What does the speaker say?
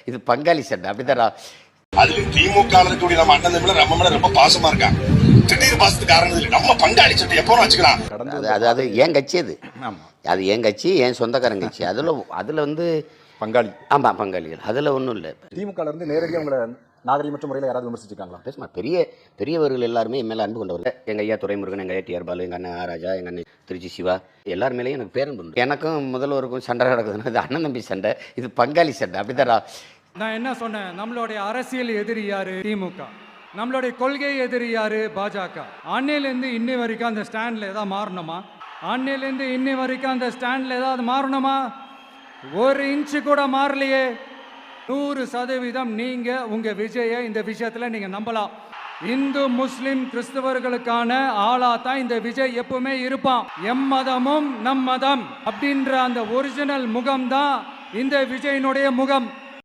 இது பங்காளி சண்டை. அப்படித்தான். அதுல திமுக இருக்கக்கூடிய நம்ம அண்ணன் நம்ம மேல ரொம்ப பாசமா இருக்காங்க. திடீர் பாசத்துக்கு காரணம் இல்லை, நம்ம பங்காளி சட்டை எப்போ வச்சுக்கலாம். அது ஏன் கட்சி, அது ஏன் கட்சி, ஏன் சொந்தக்காரன் கட்சி. அதுல வந்து பங்காளி. ஆமா, பங்காளிகள். அதுல ஒன்றும் இல்லை. திமுக இருந்து நேரடியாக உங்களை நாகரிகமற்ற முறையில் யாராவது விமர்சிச்சிருக்காங்களா? பேசுமா, பெரியவர்கள் எல்லாருமே என் மேலே அன்பு கொண்டவர்கள். எங்கள் ஐயா துரைமுருகன், எங்கள் ஐயா டிஆர் பாலு, எங்கள் அண்ணன் ராஜா, எங்கள் அண்ணன் திருச்சி சிவா, எல்லார் மேலேயும் எனக்கு பேரன்பு உண்டு. எனக்கும் முதல்வருக்கும் சண்டை நடக்குதுன்னா இது அண்ணன் தம்பி சண்டை, இது பங்காளி சண்டை. அப்படித்தான். நான் என்ன சொன்னேன், நம்மளுடைய அரசியல் எதிரி யாரு? திமுக. நம்மளுடைய கொள்கை எதிரி யாரு? பாஜக. அன்னையிலேருந்து இன்னி வரைக்கும் அந்த ஸ்டாண்டில் ஏதாவது மாறணுமா? அன்னையிலேருந்து இன்னி வரைக்கும் அந்த ஸ்டாண்டில் ஏதாவது மாறணுமா? ஒரு இன்ச்சு கூட மாறலையே. 100% நீங்க உங்க விஜயை இந்த விஷயத்துல நீங்க நம்பலாம். இந்து முஸ்லிம் கிறிஸ்தவர்களுக்கான ஆளா தான் இந்த விஜய் எப்பவுமே இருப்பான். எம்மதமும் நம் மதம் அப்படின்ற அந்த ஒரிஜினல் முகம் தான் இந்த விஜயினுடைய முகம்.